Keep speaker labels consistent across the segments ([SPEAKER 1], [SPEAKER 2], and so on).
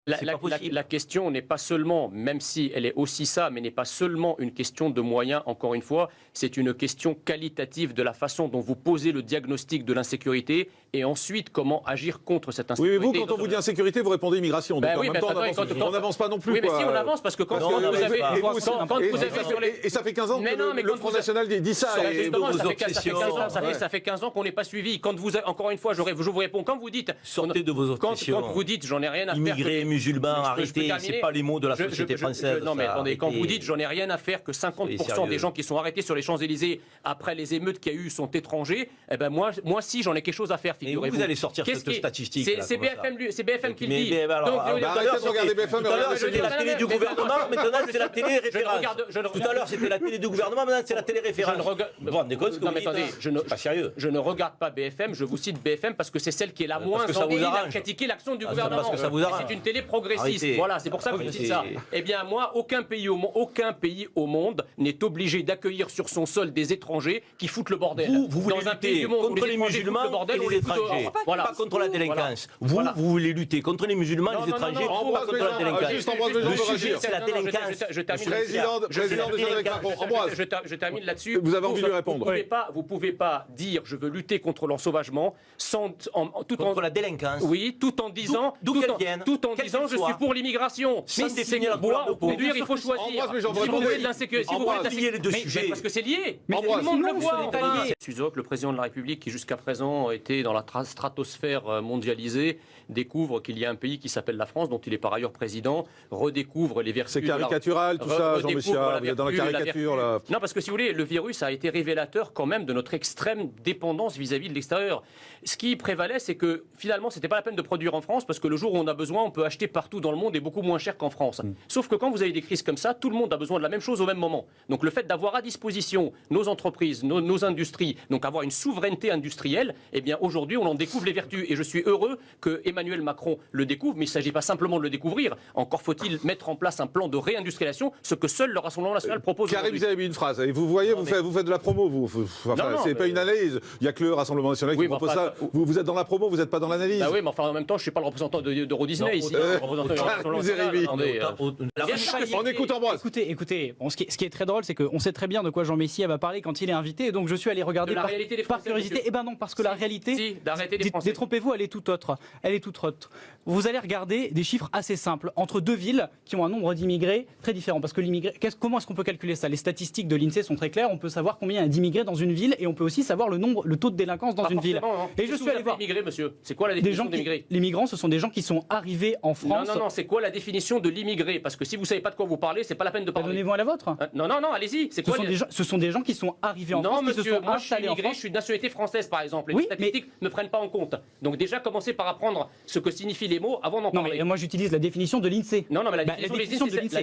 [SPEAKER 1] La question n'est pas seulement, même si elle est aussi ça, mais n'est pas seulement une question de moyens, encore une fois, c'est une question qualitative de la façon dont vous posez le diagnostic de l'insécurité et ensuite comment agir contre cette insécurité.
[SPEAKER 2] Oui, mais vous, quand on vous dit insécurité, vous répondez immigration. Donc en même temps, on n'avance pas non plus.
[SPEAKER 1] Oui, mais si on avance, parce que quand vous avez sur les...
[SPEAKER 2] Et ça fait 15 ans que le Front National dit ça.
[SPEAKER 1] Justement, ça fait 15 ans qu'on n'est pas suivi. Quand vous, encore une fois, je vous réponds, quand vous dites...
[SPEAKER 3] Sortez de vos obsessions.
[SPEAKER 1] Quand vous dites, j'en ai rien à faire...
[SPEAKER 3] Immigrés, musulmans, arrêtez, c'est pas les mots de la société française.
[SPEAKER 1] Non, mais attendez, quand vous dites, j'en ai rien à faire que 50% des gens qui sont arrêtés sur les Champs-Élysées après les émeutes qu'il y a eu sont étrangers, eh ben moi si, j'en ai quelque chose à faire, figurez-vous.
[SPEAKER 3] Vous allez sortir cette statistique.
[SPEAKER 1] C'est BFM qui le dit.
[SPEAKER 2] Arrêtez de regarder BFM.
[SPEAKER 3] Tout à l'heure, c'était la télé du gouvernement, maintenant c'est la télé référence. Tout à l'heure, c'était la télé du gouvernement, maintenant c'est la télé référence. Bon, non, mais attendez,
[SPEAKER 1] pas sérieux. Je ne regarde pas BFM, je vous cite BFM parce que c'est celle qui est la moins encline à critiquer l'action du gouvernement.
[SPEAKER 3] Parce que ça vous arrange.
[SPEAKER 1] C'est une télé progressiste. Voilà, c'est pour ça que je cite ça. Eh bien, moi, aucun pays au monde n'est obligé d'accueillir sur son sol des étrangers qui foutent le bordel.
[SPEAKER 3] Vous voulez lutter contre les musulmans et les étrangers, pas contre la délinquance. Vous voulez lutter contre les musulmans et les étrangers, pas contre la délinquance. Le sujet, c'est la délinquance.
[SPEAKER 2] Président de Jean-Luc Macron, Ambroise.
[SPEAKER 1] Je termine là-dessus.
[SPEAKER 2] Vous avez envie de lui répondre.
[SPEAKER 1] Vous pouvez pas dire je veux lutter contre l'ensauvagement
[SPEAKER 3] contre la délinquance.
[SPEAKER 1] Oui, tout en disant je suis pour l'immigration. Mais c'est boire ou conduire, il faut choisir. Si vous voulez de l'insécurité, si vous voulez de l'insécurité, parce que c'est lié. Mais tout le monde le voit. Suzok, le président de la République, qui jusqu'à présent était dans la stratosphère mondialisée, découvre qu'il y a un pays qui s'appelle la France, dont il est par ailleurs président, redécouvre les vertus.
[SPEAKER 2] C'est caricatural tout ça, Jean Messia, vous êtes dans la caricature là.
[SPEAKER 1] Non, parce que si vous voulez, le virus a été révélateur quand même de notre extrême dépendance vis-à-vis de l'extérieur. Ce qui prévalait, c'est que finalement, c'était pas la peine de produire en France, parce que le jour où on a besoin, on peut acheter partout dans le monde et beaucoup moins cher qu'en France. Sauf que quand vous avez des crises comme ça, tout le monde a besoin de la même chose au même moment. Donc le fait d'avoir à disposition nos entreprises, nos industries, donc avoir une souveraineté industrielle, eh bien aujourd'hui, on en découvre les vertus. Et je suis heureux que Emmanuel Macron le découvre, mais il ne s'agit pas simplement de le découvrir. Encore faut-il mettre en place un plan de réindustrialisation, ce que seul le Rassemblement national propose.
[SPEAKER 2] Karim, vous avez mis une phrase. Et vous voyez, vous faites de la promo, vous. Enfin, c'est pas une analyse. Il n'y a que le Rassemblement national qui propose ça. Vous êtes dans la promo, vous n'êtes pas dans l'analyse.
[SPEAKER 1] Bah oui, mais enfin en même temps, je ne suis pas le représentant d'Euro Disney ici.
[SPEAKER 2] On écoute Ambroise.
[SPEAKER 4] Écoutez, ce qui est très drôle, c'est qu'on sait très bien de quoi Jean Messia va parler quand il est invité, et donc je suis allé regarder par curiosité. Eh ben non, parce que la réalité, détrompez-vous, elle est toute autre. Vous allez regarder des chiffres assez simples entre deux villes qui ont un nombre d'immigrés très différent. Parce que comment est-ce qu'on peut calculer ça? Les statistiques de l'INSEE sont très claires. On peut savoir combien il y a d'immigrés dans une ville, et on peut aussi savoir le taux de délinquance dans une ville.
[SPEAKER 1] Et je suis allé voir. Monsieur, c'est quoi la définition d'immigré?
[SPEAKER 4] Les migrants, ce sont des gens qui sont arrivés en France.
[SPEAKER 1] Non, c'est quoi la définition de l'immigré? Parce que si vous savez pas de quoi vous parlez, c'est pas la peine de parler.
[SPEAKER 4] Donnez-moi la vôtre.
[SPEAKER 1] Non, allez-y.
[SPEAKER 4] Ce sont des gens qui sont arrivés en France.
[SPEAKER 1] Non, monsieur, moi je suis immigré, je suis de nationalité française, par exemple. Les statistiques ne prennent pas en compte. Donc déjà, commencez par apprendre ce que signifient les mots avant d'en parler.
[SPEAKER 4] Non, mais moi j'utilise la définition de l'INSEE.
[SPEAKER 1] Non, mais la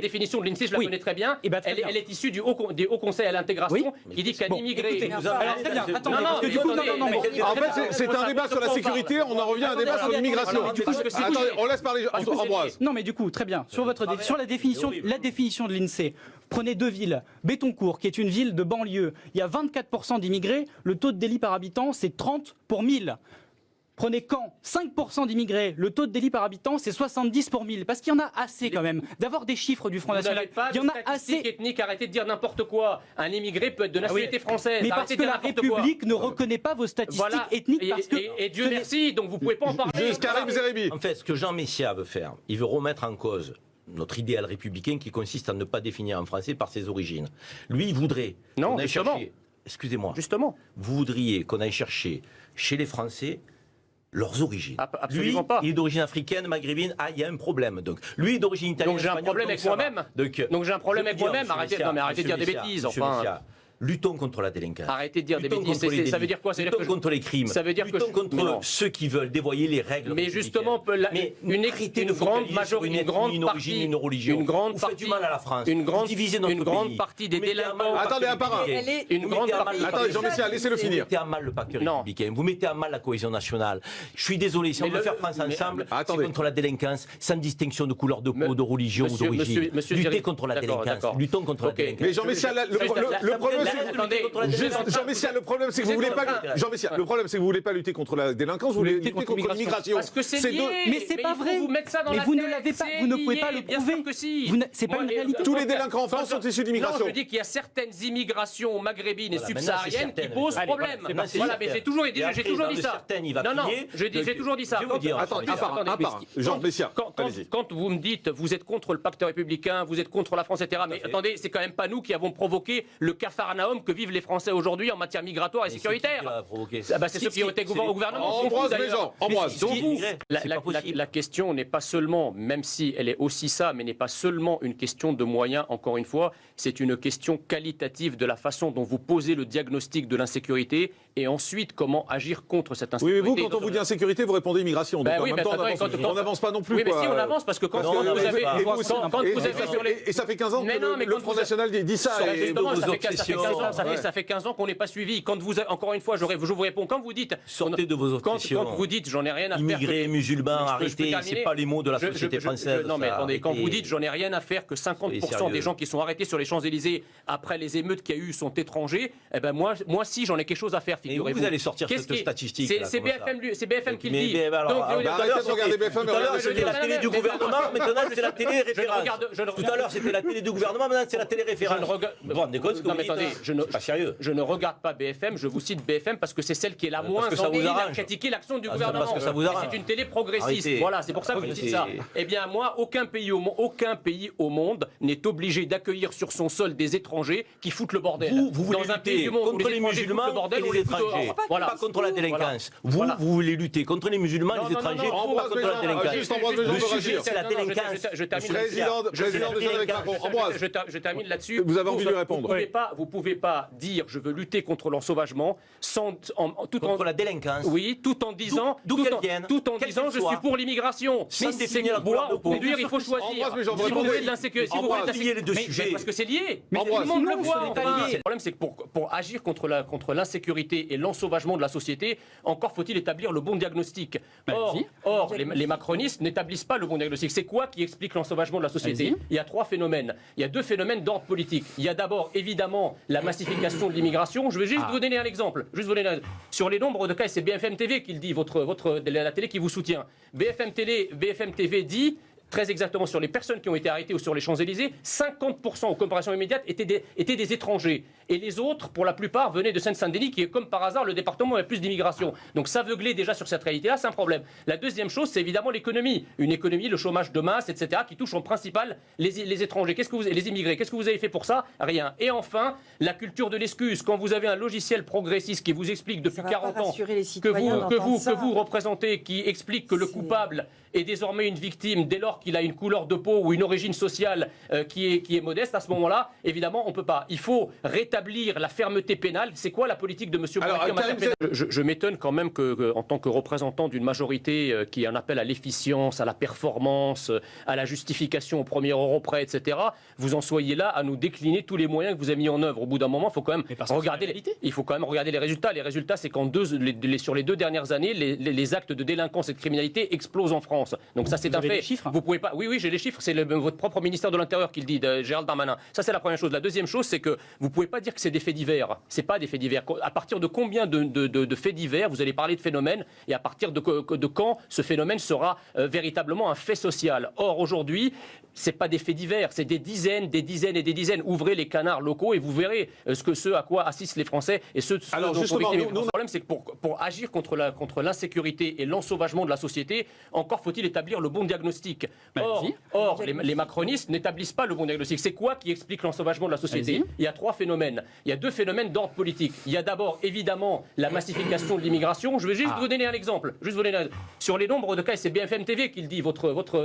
[SPEAKER 1] définition de l'INSEE, je la connais très bien. Elle est issue du Haut Conseil à l'intégration qui dit qu'un immigré...
[SPEAKER 4] Très bien, attendez, parce que du coup,
[SPEAKER 2] en fait, c'est un débat sur la sécurité, on en revient à un débat sur l'immigration. On laisse parler Ambroise.
[SPEAKER 4] Non, mais du coup, très bien. Sur la définition de l'INSEE, prenez deux villes. Bétoncourt, qui est une ville de banlieue, il y a 24% d'immigrés, le taux de délit par habitant, c'est 30 pour 1000. Prenez Caen, 5% d'immigrés, le taux de délit par habitant, c'est 70 pour 1000. Parce qu'il y en a assez quand même d'avoir des chiffres du Front National.
[SPEAKER 1] Il y en a assez. Ethnique, arrêtez de dire n'importe quoi. Un immigré peut être de nationalité française.
[SPEAKER 4] Mais parce que la République ne reconnaît pas vos statistiques ethniques.
[SPEAKER 1] Et Dieu merci, donc vous pouvez pas en parler.
[SPEAKER 3] En fait, ce que Jean Messia veut faire, il veut remettre en cause notre idéal républicain qui consiste à ne pas définir un Français par ses origines. Lui, il voudrait qu'on aille chercher... Excusez-moi.
[SPEAKER 1] Justement.
[SPEAKER 3] Vous voudriez qu'on aille chercher chez les Français leurs origines.
[SPEAKER 1] Absolument pas.
[SPEAKER 3] Il est d'origine africaine, maghrébine. Il y a un problème. Donc, lui est d'origine italienne.
[SPEAKER 1] Donc j'ai un problème avec moi-même. Donc j'ai un problème avec moi-même. Arrêtez de dire des bêtises. Enfin.
[SPEAKER 3] Luttons contre la délinquance.
[SPEAKER 1] Arrêtez de dire des bêtises. Ça veut dire quoi?
[SPEAKER 3] Luttons contre les crimes.
[SPEAKER 1] Ça veut dire que
[SPEAKER 3] luttons contre ceux qui veulent dévoyer les règles.
[SPEAKER 1] Mais justement, une grande majorité, une grande partie,
[SPEAKER 3] une religion.
[SPEAKER 1] Une grande
[SPEAKER 3] partie du mal à la France.
[SPEAKER 1] Une grande partie des délinquants.
[SPEAKER 2] Attendez, un par un.
[SPEAKER 1] Une grande partie.
[SPEAKER 2] Attendez, Jean Messia, laissez-le finir.
[SPEAKER 3] Vous mettez à mal le pacte républicain. Vous mettez à mal la cohésion nationale. Je suis désolé, si on veut faire France ensemble, c'est contre la délinquance, sans distinction de couleur de peau, de religion ou d'origine. Luttez contre la délinquance. Luttons contre la délinquance.
[SPEAKER 2] Mais Jean Messia, le problème Jean Messia, le problème c'est que vous voulez pas. Jean Messia, le problème c'est que vous voulez pas lutter contre la délinquance, vous voulez lutter contre l'immigration.
[SPEAKER 1] Parce que c'est lié.
[SPEAKER 4] Mais c'est pas vrai.
[SPEAKER 1] Mais
[SPEAKER 4] vous ne l'avez pas. Vous ne pouvez pas le prouver. C'est pas une réalité.
[SPEAKER 2] Tous les délinquants en France sont issus d'immigration.
[SPEAKER 1] Non, je dis qu'il y a certaines immigrations maghrébines et subsahariennes qui posent problème. Voilà, mais j'ai toujours dit ça. Non, j'ai toujours dit ça.
[SPEAKER 2] Jean Messia,
[SPEAKER 1] quand vous me dites vous êtes contre le pacte républicain, vous êtes contre la France, etc. Mais attendez, c'est quand même pas nous qui avons provoqué le capharnaüm que vivent les Français aujourd'hui en matière migratoire et sécuritaire. C'est ceux qui ont été au gouvernement.
[SPEAKER 2] Ambroise Béjean, Ambroise.
[SPEAKER 1] La question n'est pas seulement, même si elle est aussi ça, mais n'est pas seulement une question de moyens, encore une fois, c'est une question qualitative de la façon dont vous posez le diagnostic de l'insécurité et ensuite comment agir contre cette insécurité.
[SPEAKER 2] Oui, mais vous, quand on vous dit insécurité, vous répondez immigration. Donc en même temps, on n'avance pas non plus.
[SPEAKER 1] Oui, mais si on avance, parce que quand vous avez sur les...
[SPEAKER 2] Et ça fait 15 ans que le Front National dit ça.
[SPEAKER 1] Justement, ça fait 15 ans qu'on n'est pas suivi. Quand vous, encore une fois, je vous réponds, quand vous dites...
[SPEAKER 3] Sortez de vos obsessions.
[SPEAKER 1] Quand vous dites j'en ai rien à faire...
[SPEAKER 3] Immigrés, musulmans, arrêtés, c'est pas les mots de la société française.
[SPEAKER 1] Non mais attendez, quand vous dites j'en ai rien à faire que 50% des gens qui sont arrêtés sur les Champs-Élysées après les émeutes qu'il y a eu sont étrangers, eh ben moi si j'en ai quelque chose à faire, figurez-vous.
[SPEAKER 3] Vous allez sortir cette statistique.
[SPEAKER 1] C'est BFM qui le dit.
[SPEAKER 2] Arrêtez de regarder BFM.
[SPEAKER 3] Tout à l'heure c'était la télé du gouvernement, maintenant c'est la télé référence. Tout à l'heure c'était la télé du gouvernement, maintenant c'est la télé référence. Vous rendez compte ce que vous dites? C'est pas sérieux.
[SPEAKER 1] Je ne regarde pas BFM, je vous cite BFM parce que c'est celle qui est la moins encline à critiquer l'action du gouvernement.
[SPEAKER 3] Parce que ça vous arrange.
[SPEAKER 1] C'est une télé progressiste. Voilà, c'est pour ça que je dis ça. Eh bien moi, aucun pays au monde n'est obligé d'accueillir sur son sol des étrangers qui foutent le bordel.
[SPEAKER 3] Vous voulez lutter contre les musulmans et les étrangers, pas contre la délinquance. Vous voulez lutter contre les musulmans et les étrangers, pas contre la délinquance. Le sujet, c'est la délinquance.
[SPEAKER 1] Je termine là-dessus.
[SPEAKER 2] Vous avez envie de lui répondre.
[SPEAKER 1] Vous pouvez pas dire je veux lutter contre l'ensauvagement
[SPEAKER 3] contre la délinquance.
[SPEAKER 1] Oui, tout en disant je suis pour l'immigration. Mais c'est boire ou conduire, il faut choisir. Si vous voulez de l'insécurité, si vous voulez
[SPEAKER 3] lier les deux sujets.
[SPEAKER 1] Parce que c'est lié. Mais tout le monde le voit. Le problème, c'est que pour agir contre l'insécurité et l'ensauvagement de la société, encore faut-il établir le bon diagnostic. Or, les macronistes n'établissent pas le bon diagnostic. C'est quoi qui explique l'ensauvagement de la société? Il y a trois phénomènes. Il y a deux phénomènes d'ordre politique. Il y a d'abord, évidemment, la massification de l'immigration. Je vais juste vous donner un exemple. Sur les nombres de cas, c'est BFM TV qui le dit, la télé qui vous soutient. BFM TV dit... Très exactement, sur les personnes qui ont été arrêtées ou sur les Champs-Élysées, 50% aux comparaisons immédiates étaient des étrangers. Et les autres, pour la plupart, venaient de Seine-Saint-Denis, qui est comme par hasard le département où il y a plus d'immigration. Donc s'aveugler déjà sur cette réalité-là, c'est un problème. La deuxième chose, c'est évidemment l'économie. Une économie, le chômage de masse, etc., qui touche en principal les étrangers. Les immigrés. Qu'est-ce que vous avez fait pour ça? Rien. Et enfin, la culture de l'excuse. Quand vous avez un logiciel progressiste qui vous explique depuis 40 ans que vous représentez, qui explique que le coupable est désormais une victime dès lors qu'il a une couleur de peau ou une origine sociale qui est modeste, à ce moment-là, évidemment, on ne peut pas. Il faut rétablir la fermeté pénale. C'est quoi la politique de M. Blanquer en matière pénale? Je m'étonne quand même qu'en tant que représentant d'une majorité qui en appelle à l'efficience, à la performance, à la justification au premier euro près, etc., vous en soyez là à nous décliner tous les moyens que vous avez mis en œuvre. Au bout d'un moment, il faut quand même regarder les résultats. Les résultats, c'est qu'en sur les 2 dernières années, les actes de délinquance et de criminalité explosent en France. Donc ça, c'est un fait. Vous pouvez pas. Oui, j'ai les chiffres. C'est votre propre ministère de l'Intérieur qui le dit, Gérald Darmanin. Ça, c'est la première chose. La deuxième chose, c'est que vous pouvez pas dire que c'est des faits divers. C'est pas des faits divers. À partir de combien de faits divers vous allez parler de phénomènes, et à partir de quand ce phénomène sera véritablement un fait social? Or aujourd'hui, c'est pas des faits divers, c'est des dizaines et des dizaines. Ouvrez les canards locaux et vous verrez ce à quoi assistent les Français et ceux
[SPEAKER 2] Alors
[SPEAKER 1] dont
[SPEAKER 2] justement,
[SPEAKER 1] le problème, c'est que pour agir contre l'insécurité et l'ensauvagement de la société, encore faut-il établir le bon diagnostic. Or, les macronistes n'établissent pas le bon diagnostic. C'est quoi qui explique l'ensauvagement de la société? Il y a 3 phénomènes. Il y a 2 phénomènes d'ordre politique. Il y a d'abord, évidemment, la massification de l'immigration. Je vais juste vous donner un exemple. Sur les nombres de cas, c'est BFM TV qui le dit,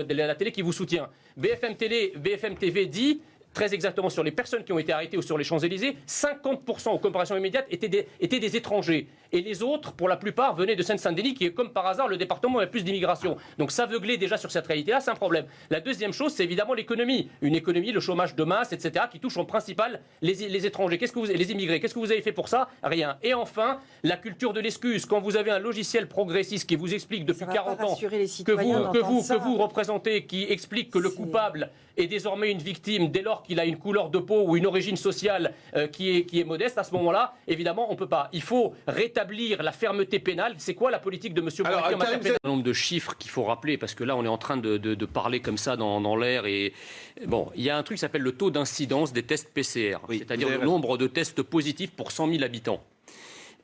[SPEAKER 1] la télé qui vous soutient. BFM TV dit... Très exactement, sur les personnes qui ont été arrêtées ou sur les Champs-Élysées, 50% aux comparaisons immédiates étaient des étrangers. Et les autres, pour la plupart, venaient de Seine-Saint-Denis, qui est comme par hasard le département où il y a plus d'immigration. Donc s'aveugler déjà sur cette réalité-là, c'est un problème. La deuxième chose, c'est évidemment l'économie. Une économie, le chômage de masse, etc., qui touche en principal les étrangers. Les immigrés. Qu'est-ce que vous avez fait pour ça? Rien. Et enfin, la culture de l'excuse. Quand vous avez un logiciel progressiste qui vous explique depuis 40 ans que vous représentez, qui explique que le coupable est désormais une victime dès lors alors qu'il a une couleur de peau ou une origine sociale qui est modeste, à ce moment-là, évidemment, on ne peut pas. Il faut rétablir la fermeté pénale. C'est quoi la politique de M. Blanquer en matière pénale ? Un nombre de chiffres qu'il faut rappeler, parce que là, on est en train de parler comme ça dans l'air. Et bon, il y a un truc qui s'appelle le taux d'incidence des tests PCR, c'est-à-dire le nombre de tests positifs pour 100 000 habitants.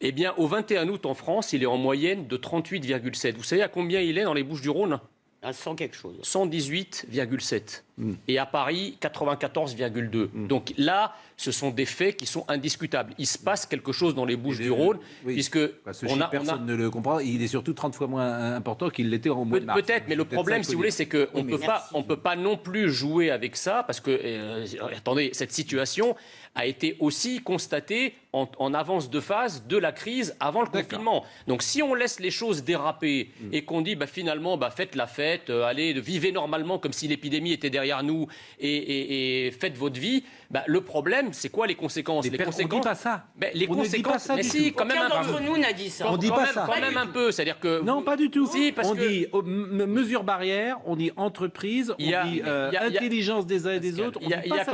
[SPEAKER 1] Eh bien, au 21 août en France, il est en moyenne de 38,7. Vous savez à combien il est dans les Bouches-du-Rhône ?
[SPEAKER 5] À 100 quelque chose.
[SPEAKER 1] 118,7. Et à Paris, 94,2. Donc là, ce sont des faits qui sont indiscutables. Il se passe quelque chose dans les Bouches-du-Rhône, puisque
[SPEAKER 6] personne ne le comprend. Il est surtout 30 fois moins important qu'il l'était en mois de mars.
[SPEAKER 1] Peut-être, mais le problème, si vous voulez, c'est qu'on ne peut pas non plus jouer avec ça, parce que, attendez, cette situation a été aussi constatée en avance de phase de la crise avant le confinement. Donc si on laisse les choses déraper et qu'on dit finalement faites la fête, allez, vivez normalement comme si l'épidémie était derrière nous et faites votre vie, le problème, c'est quoi les conséquences?
[SPEAKER 6] On ne dit pas ça.
[SPEAKER 1] Les conséquences, mais si, quand même un peu.
[SPEAKER 5] Aucun d'entre nous n'a dit ça.
[SPEAKER 6] On dit pas ça.
[SPEAKER 1] Quand même un peu, c'est-à-dire que...
[SPEAKER 6] Non, pas du tout.
[SPEAKER 1] Si, parce
[SPEAKER 6] on
[SPEAKER 1] que...
[SPEAKER 6] dit mesures barrières, on dit entreprise, on dit intelligence des uns et des autres.
[SPEAKER 1] Il y a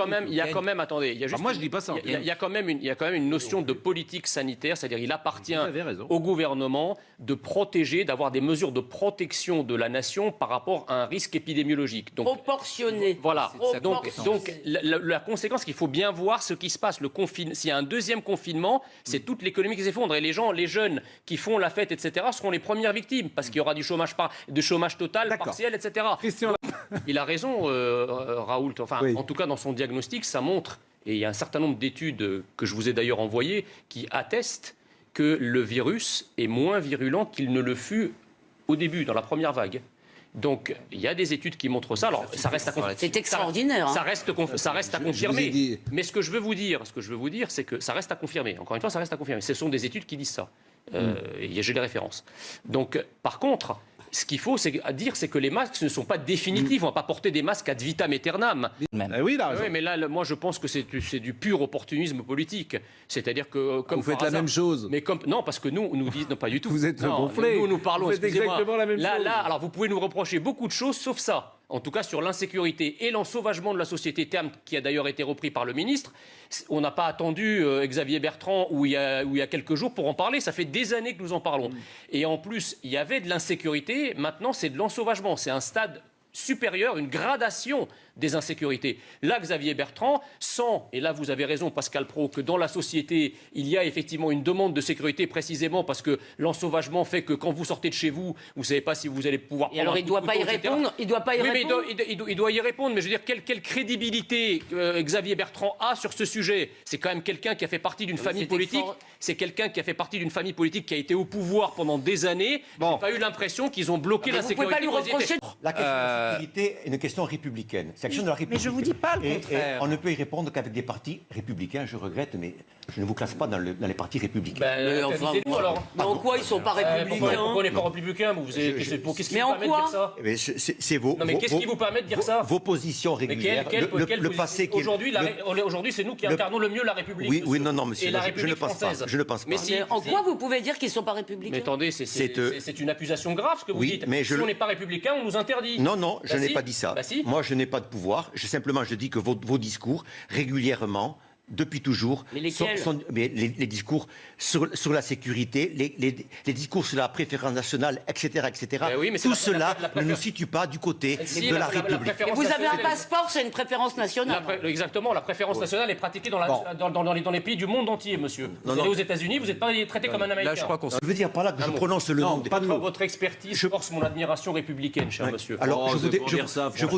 [SPEAKER 1] quand même, attendez, il y a juste...
[SPEAKER 6] Moi, je dis pas ça.
[SPEAKER 1] Il y a quand même une notion de politique sanitaire, c'est-à-dire il appartient au gouvernement de protéger, d'avoir des mesures de protection de la nation par rapport à un risque épidémiologique. Donc,
[SPEAKER 5] proportionné.
[SPEAKER 1] Voilà. Donc la conséquence, qu'il faut bien voir ce qui se passe. S'il y a un deuxième confinement, c'est toute l'économie qui s'effondre. Et les jeunes qui font la fête, etc., seront les premières victimes, parce qu'il y aura du chômage total, partiel, etc.
[SPEAKER 6] Christian...
[SPEAKER 1] Il a raison, Raoult. Enfin, en tout cas, dans son diagnostic, ça montre, et il y a un certain nombre d'études que je vous ai d'ailleurs envoyées, qui attestent que le virus est moins virulent qu'il ne le fut au début, dans la première vague. Donc, il y a des études qui montrent ça. Alors, ça reste à confirmer.
[SPEAKER 5] C'est extraordinaire.
[SPEAKER 1] Ça reste à confirmer. Mais ce que je veux vous dire, c'est que ça reste à confirmer. Encore une fois, ça reste à confirmer. Ce sont des études qui disent ça. J'ai les références. Donc, par contre, ce qu'il faut dire, c'est que les masques ne sont pas définitifs. On ne va pas porter des masques ad vitam aeternam.
[SPEAKER 6] Oui, là.
[SPEAKER 1] Oui, mais là, moi, je pense que c'est du pur opportunisme politique. C'est-à-dire que...
[SPEAKER 6] Vous faites la même chose.
[SPEAKER 1] Mais non, parce que nous disent... Non, pas du tout.
[SPEAKER 6] Vous êtes gonflé.
[SPEAKER 1] Nous parlons,
[SPEAKER 6] vous faites exactement la même chose.
[SPEAKER 1] Alors, vous pouvez nous reprocher beaucoup de choses, sauf ça. En tout cas, sur l'insécurité et l'ensauvagement de la société, terme qui a d'ailleurs été repris par le ministre. On n'a pas attendu Xavier Bertrand où il y a quelques jours pour en parler. Ça fait des années que nous en parlons. Et en plus, il y avait de l'insécurité. Maintenant, c'est de l'ensauvagement. C'est un stade supérieur, une gradation des insécurités. Là, Xavier Bertrand sent, et là vous avez raison Pascal Praud, que dans la société, il y a effectivement une demande de sécurité précisément parce que l'ensauvagement fait que quand vous sortez de chez vous, vous ne savez pas si vous allez pouvoir...
[SPEAKER 5] Et alors il ne doit pas y répondre. Il doit pas y répondre.
[SPEAKER 1] Il doit y répondre, mais je veux dire, quelle crédibilité Xavier Bertrand a sur ce sujet? C'est quand même quelqu'un qui a fait partie d'une famille politique. C'est quelqu'un qui a fait partie d'une famille politique qui a été au pouvoir pendant des années. Bon. J'ai pas eu l'impression qu'ils ont bloqué la sécurité.
[SPEAKER 5] Vous ne pouvez pas lui reprocher...
[SPEAKER 7] La question de la sécurité est une question républicaine. C'est l'action de la République.
[SPEAKER 4] Mais je ne vous dis pas le contraire.
[SPEAKER 7] Et on ne peut y répondre qu'avec des partis républicains. Je regrette, mais je ne vous classe pas dans les partis républicains.
[SPEAKER 5] Mais en quoi ils ne sont pas républicains?
[SPEAKER 1] Pourquoi on n'est pas républicain? Qu'est-ce qui vous permet de dire ça?
[SPEAKER 7] C'est vos...
[SPEAKER 1] Non, mais qu'est-ce qui vous permet de dire ça?
[SPEAKER 7] Vos positions régulières. Le passé...
[SPEAKER 1] Aujourd'hui, c'est nous qui incarnons le mieux la République.
[SPEAKER 7] Oui, non, monsieur.
[SPEAKER 1] Et la République française.
[SPEAKER 7] Je ne pense pas.
[SPEAKER 5] Mais en quoi vous pouvez dire qu'ils ne sont pas républicains?
[SPEAKER 1] Mais attendez, c'est une accusation grave ce que vous dites. Si on n'est pas républicain, on nous interdit.
[SPEAKER 7] Non, je n'ai pas dit ça. Moi, je n'ai pas de pouvoir. Je dis que vos discours, régulièrement, depuis toujours,
[SPEAKER 5] mais
[SPEAKER 7] les discours sur la sécurité, les discours sur la préférence nationale, etc., tout cela ne nous situe pas du côté de la République.
[SPEAKER 5] Vous avez un passeport, c'est une préférence nationale.
[SPEAKER 1] Exactement, la préférence nationale est pratiquée dans les pays du monde entier, monsieur. Vous allez aux États-Unis, vous n'êtes pas traité comme un Américain.
[SPEAKER 7] Je veux dire par là que je prononce le nom.
[SPEAKER 1] Votre expertise force mon admiration républicaine, cher monsieur.
[SPEAKER 7] Alors, je vous